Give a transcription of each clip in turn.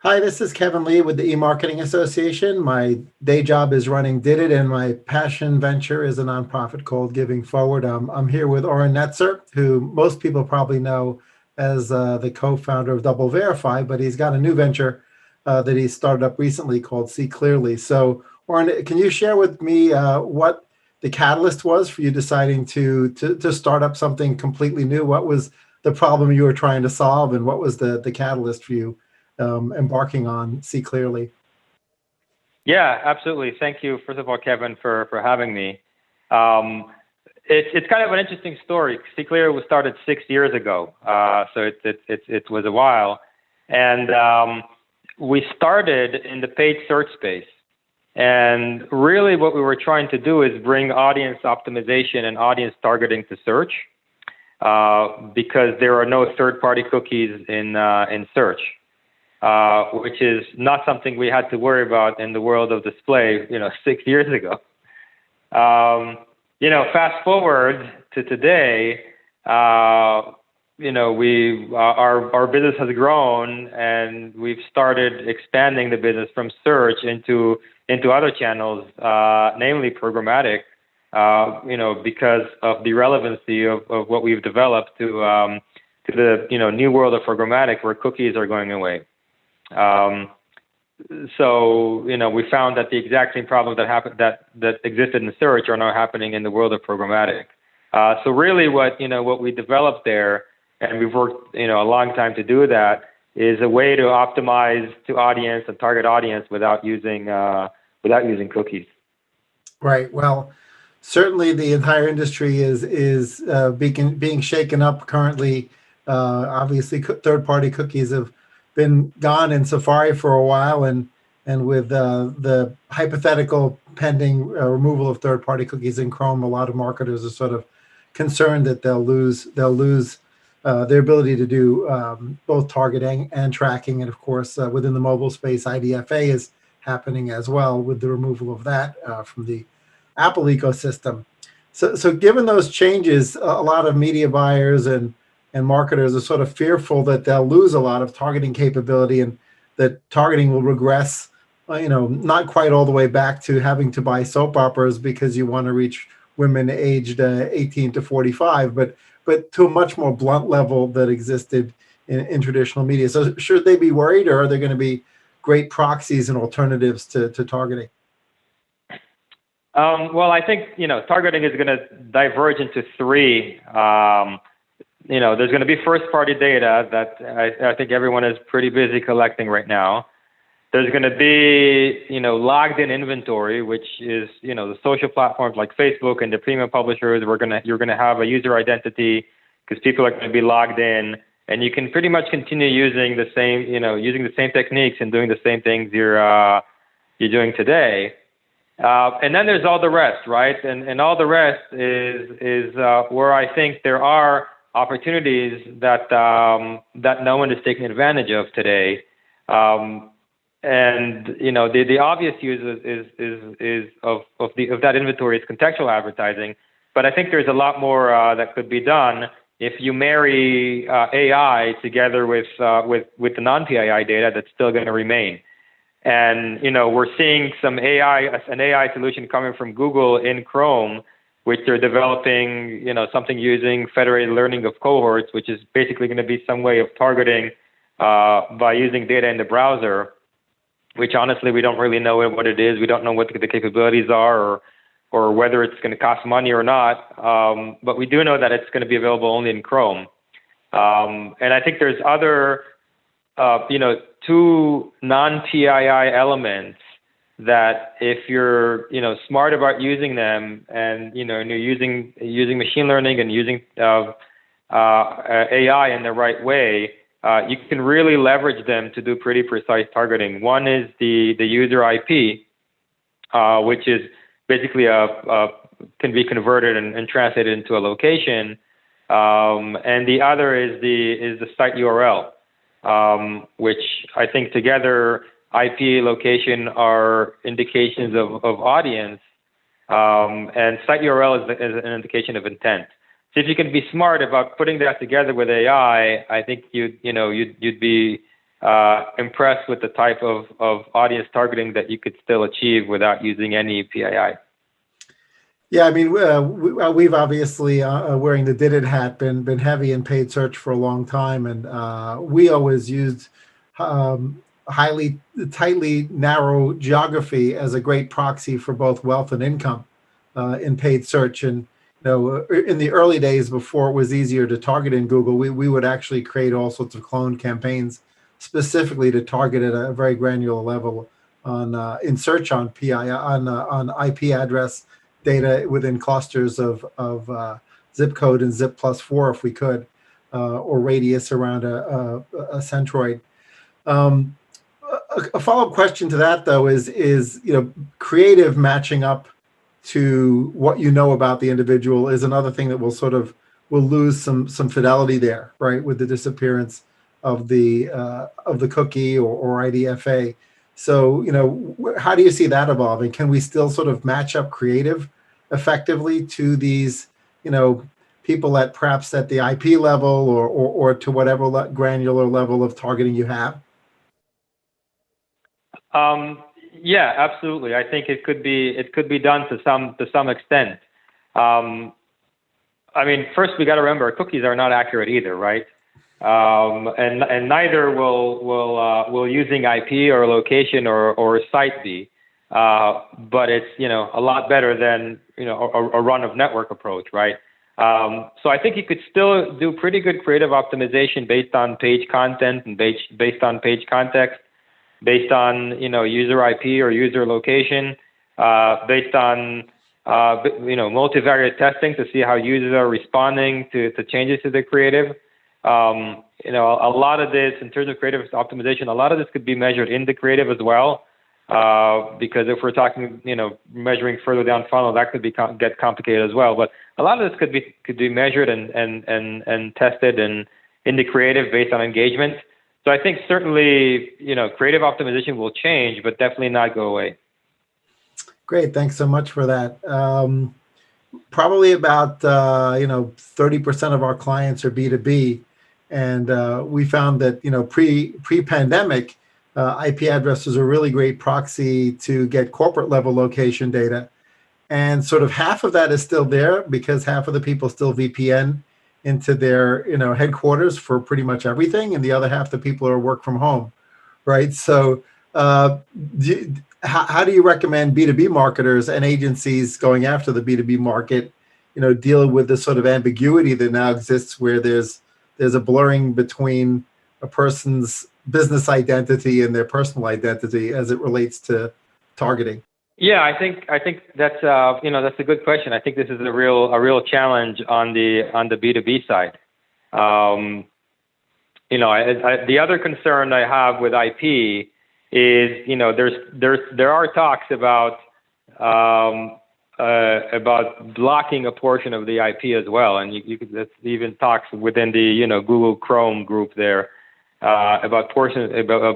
Hi, this is Kevin Lee with the E-Marketing Association. My day job is running Did It, and my passion venture is a nonprofit called Giving Forward. I'm here with Oren Netzer, who most people probably know as the co-founder of Double Verify, but he's got a new venture that he started up recently called CClearly. So, Oren, can you share with me what the catalyst was for you deciding to start up something completely new? What was the problem you were trying to solve, and what was the catalyst for you embarking on See Clearly? Yeah, absolutely. Thank you, first of all, Kevin, for having me. Um, it's kind of an interesting story. CClearly was started 6 years ago, so it was a while, and we started in the paid search space. And really, what we were trying to do is bring audience optimization and audience targeting to search, because there are no third-party cookies in search. Which is not something we had to worry about in the world of display, 6 years ago. Fast forward to today, our business has grown, and we've started expanding the business from search into other channels, namely programmatic. Because of the relevancy of what we've developed to the new world of programmatic, where cookies are going away. We found that the exact same problems that existed in search are now happening in the world of programmatic. So really, what we developed there, and we've worked a long time to do that, is a way to optimize to audience and target audience without using cookies. Right. Well, certainly the entire industry is being shaken up currently. Obviously, third-party cookies have been gone in Safari for a while, and with the hypothetical pending removal of third-party cookies in Chrome, a lot of marketers are sort of concerned that they'll lose their ability to do both targeting and tracking. And of course, within the mobile space, IDFA is happening as well with the removal of that from the Apple ecosystem. So given those changes, a lot of media buyers and marketers are sort of fearful that they'll lose a lot of targeting capability, and that targeting will regress, not quite all the way back to having to buy soap operas because you want to reach women aged 18 to 45, but to a much more blunt level that existed in traditional media. So should they be worried, or are there going to be great proxies and alternatives to targeting? Well, I think targeting is going to diverge into three. There's going to be first-party data that I think everyone is pretty busy collecting right now. There's going to be, logged-in inventory, which is, the social platforms like Facebook and the premium publishers. You're going to have a user identity because people are going to be logged in, and you can pretty much continue using the same techniques and doing the same things you're doing today. And then there's all the rest, right? And all the rest is where I think there are opportunities that no one is taking advantage of today. The obvious use is of that inventory is contextual advertising, but I think there's a lot more that could be done if you marry AI together with the non-PII data that's still going to remain. And we're seeing an AI solution coming from Google in Chrome, which they're developing, something using federated learning of cohorts, which is basically going to be some way of targeting by using data in the browser, which honestly we don't really know what it is. We don't know what the capabilities are, or whether it's going to cost money or not. But we do know that it's going to be available only in Chrome. And I think there's other, two non-PII elements that if you're, smart about using them, and you're using machine learning and using AI in the right way, you can really leverage them to do pretty precise targeting. One is the user IP, which is basically can be converted and translated into a location, and the other is the site URL, which I think together IP, location are indications of audience, and site URL is an indication of intent. So if you can be smart about putting that together with AI, I think you'd be impressed with the type of audience targeting that you could still achieve without using any PII. Yeah, I mean, we've obviously, wearing the did it hat, been heavy in paid search for a long time, and we always used tightly narrow geography as a great proxy for both wealth and income in paid search. And in the early days before it was easier to target in Google, we would actually create all sorts of clone campaigns specifically to target at a very granular level on in search on PI on IP address data within clusters of zip code and zip +4 if we could, or radius around a centroid. A follow-up question to that, though, is creative matching up to what you know about the individual is another thing that will lose some fidelity there, right, with the disappearance of the cookie or IDFA. So, how do you see that evolving? Can we still sort of match up creative effectively to these, people at perhaps at the IP level or to whatever granular level of targeting you have? Yeah, absolutely. I think it could be done to some extent. I mean, first we got to remember cookies are not accurate either, right? And neither will using IP or location or site be. But it's a lot better than a run of network approach, right? So I think you could still do pretty good creative optimization based on page content and based on page context, based on user IP or user location, based on multivariate testing to see how users are responding to changes to the creative. A lot of this, in terms of creative optimization, a lot of this could be measured in the creative as well, because if we're talking, measuring further down funnel, that could get complicated as well. But a lot of this could be measured and tested in the creative based on engagement. So I think certainly, creative optimization will change, but definitely not go away. Great, thanks so much for that. Probably about 30% of our clients are B2B, and we found that pre-pandemic, IP address is a really great proxy to get corporate level location data, and sort of half of that is still there because half of the people still VPN into their headquarters for pretty much everything, and the other half the people are work from home, right? So how do you recommend B2B marketers and agencies going after the B2B market, dealing with this sort of ambiguity that now exists where there's a blurring between a person's business identity and their personal identity as it relates to targeting? Yeah, I think that's that's a good question. I think this is a real challenge on the B2B side. The other concern I have with IP is there are talks about blocking a portion of the IP as well, and you could, that's even talks within the Google Chrome group there about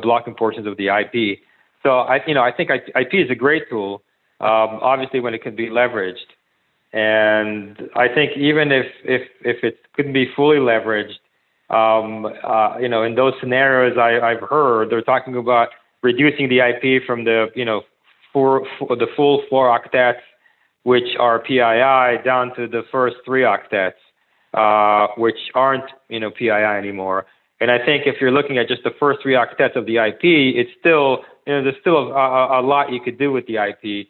blocking portions of the IP. So I think IP is a great tool, obviously when it can be leveraged, and I think even if it couldn't be fully leveraged, in those scenarios I've heard they're talking about reducing the IP from the the full 4 octets, which are PII, down to the first 3 octets, which aren't PII anymore. And I think if you're looking at just the first 3 octets of the IP, it's still there's still a lot you could do with the IP.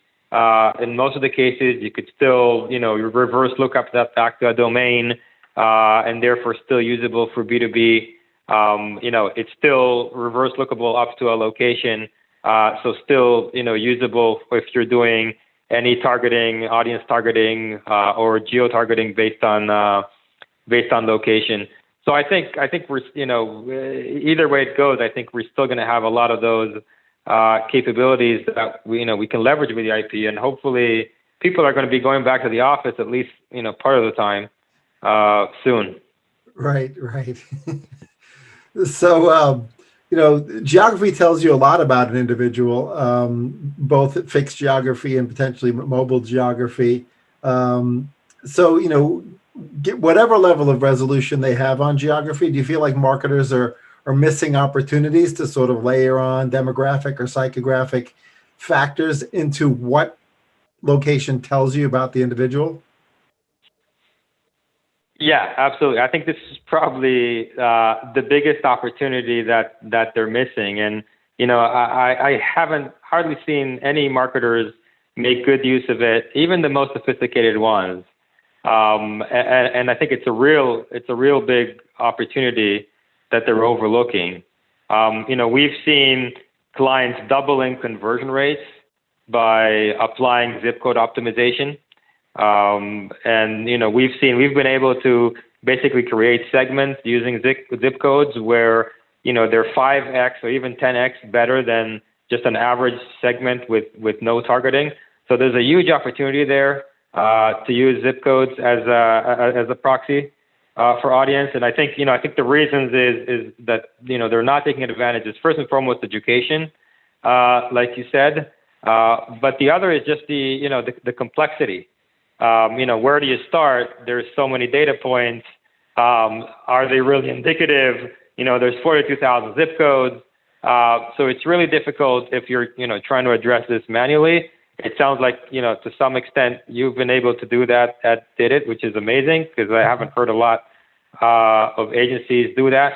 In most of the cases, you could still reverse look up that back to a domain, and therefore still usable for B2B. It's still reverse lookable up to a location, so still usable if you're doing any targeting, audience targeting, or geo-targeting based on location. So I think we're either way it goes, I think we're still going to have a lot of those capabilities that we can leverage with the IP, and hopefully people are going to be going back to the office at least part of the time soon. Right. So geography tells you a lot about an individual, both fixed geography and potentially mobile geography. So get whatever level of resolution they have on geography, do you feel like marketers are are missing opportunities to sort of layer on demographic or psychographic factors into what location tells you about the individual? Yeah, absolutely. I think this is probably the biggest opportunity that they're missing. And I haven't hardly seen any marketers make good use of it, even the most sophisticated ones. And I think it's a real big opportunity that they're overlooking. We've seen clients doubling conversion rates by applying zip code optimization. We've been able to basically create segments using zip codes where, they're 5x or even 10x better than just an average segment with no targeting. So there's a huge opportunity there to use zip codes as a proxy for audience. And I think the reasons is that, they're not taking advantage. It's first and foremost education, like you said. But the other is just the complexity. Where do you start? There's so many data points. Are they really indicative? There's 42,000 zip codes. So it's really difficult if you're, trying to address this manually. It sounds like, to some extent you've been able to do that at Did-It, which is amazing because I haven't heard a lot of agencies do that.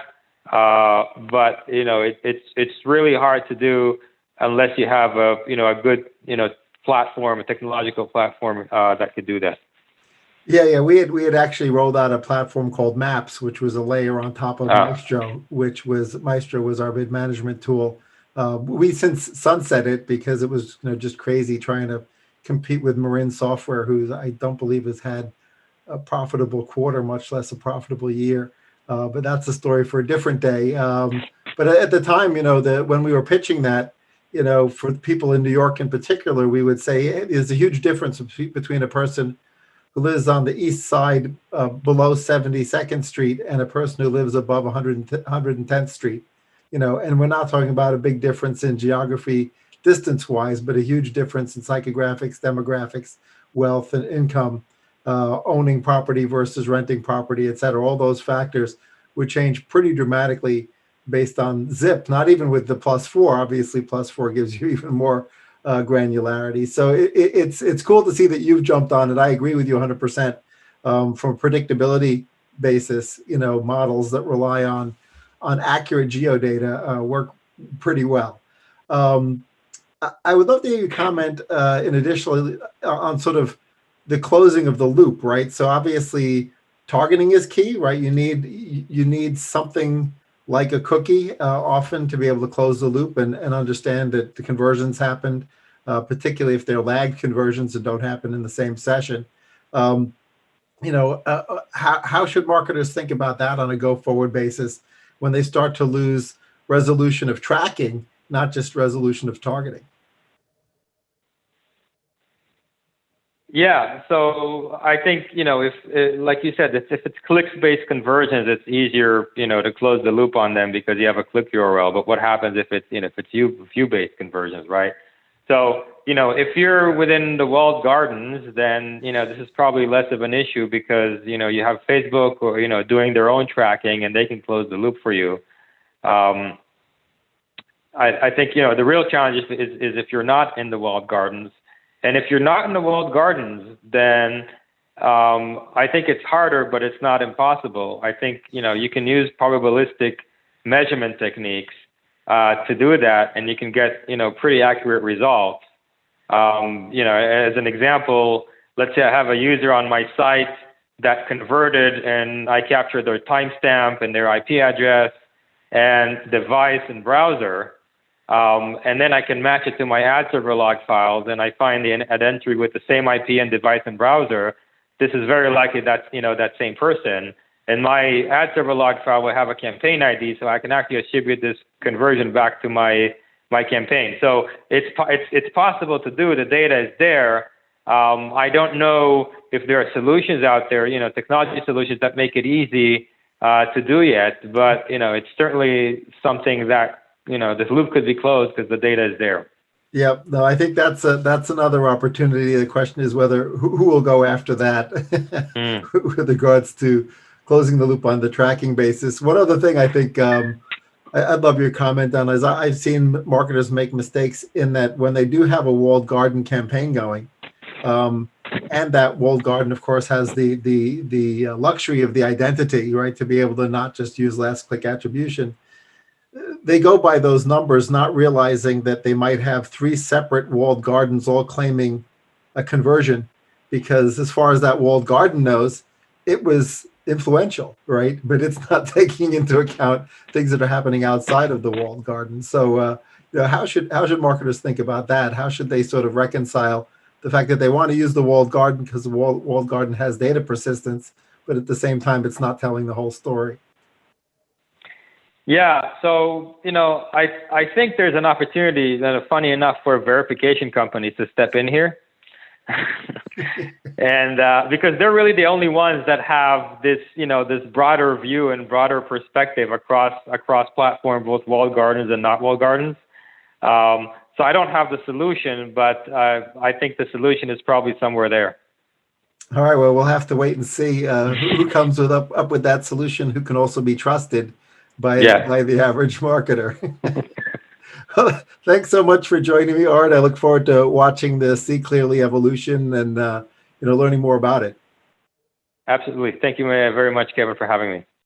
But it's really hard to do unless you have a good, platform, a technological platform that could do that. Yeah. We had actually rolled out a platform called Maps, which was a layer on top of Maestro, Maestro was our bid management tool. We since sunset it because it was just crazy trying to compete with Marin Software, who I don't believe has had a profitable quarter, much less a profitable year. But that's a story for a different day. But at the time, when we were pitching that, for people in New York in particular, we would say hey, there's a huge difference between a person who lives on the east side below 72nd Street and a person who lives above 110th Street. And we're not talking about a big difference in geography distance-wise, but a huge difference in psychographics, demographics, wealth and income, owning property versus renting property, et cetera. All those factors would change pretty dramatically based on zip, not even with the +4. Obviously, +4 gives you even more granularity. So it's cool to see that you've jumped on it. I agree with you 100%. From a predictability basis, models that rely on accurate geodata work pretty well. I would love to hear you comment in additionally on sort of the closing of the loop, right? So obviously targeting is key, right? You need something like a cookie often to be able to close the loop and understand that the conversions happened, particularly if they're lagged conversions that don't happen in the same session. How should marketers think about that on a go-forward basis when they start to lose resolution of tracking, not just resolution of targeting? Yeah, so I think, if, like you said, if it's clicks-based conversions, it's easier, to close the loop on them because you have a click URL. But what happens if it's view-based conversions, right? So, if you're within the walled gardens, then, this is probably less of an issue because, you have Facebook or, doing their own tracking and they can close the loop for you. I think, the real challenge is if you're not in the walled gardens. And if you're not in the walled gardens, then I think it's harder, but it's not impossible. I think, you can use probabilistic measurement techniques to do that, and you can get, pretty accurate results. As an example, let's say I have a user on my site that converted, and I captured their timestamp and their IP address and device and browser. And then I can match it to my ad server log files, and I find an entry with the same IP and device and browser. This is very likely that that same person. And my ad server log file will have a campaign ID, so I can actually attribute this conversion back to my campaign. So it's possible to do. The data is there. I don't know if there are solutions out there, technology solutions that make it easy to do yet, but it's certainly something that this loop could be closed because the data is there. Yeah, no, I think that's another opportunity. The question is whether who will go after that with regards to closing the loop on the tracking basis. One other thing I think I'd love your comment on this. I've seen marketers make mistakes in that when they do have a walled garden campaign going, um, and that walled garden, of course, has the luxury of the identity, right, to be able to not just use last click attribution. They go by those numbers, not realizing that they might have three separate walled gardens all claiming a conversion, because as far as that walled garden knows, it was influential, right? But it's not taking into account things that are happening outside of the walled garden. So, how should marketers think about that? How should they sort of reconcile the fact that they want to use the walled garden because the walled garden has data persistence, but at the same time, it's not telling the whole story? Yeah, so I think there's an opportunity, funny enough, for verification companies to step in here, and because they're really the only ones that have this this broader view and broader perspective across platform, both walled gardens and not walled gardens. So I don't have the solution, but I think the solution is probably somewhere there. All right. Well, we'll have to wait and see who comes up with that solution, who can also be trusted Yeah, by the average marketer. Well, thanks so much for joining me, Art. I look forward to watching the CClearly evolution and learning more about it. absolutely. Thank you very much, Kevin, for having me.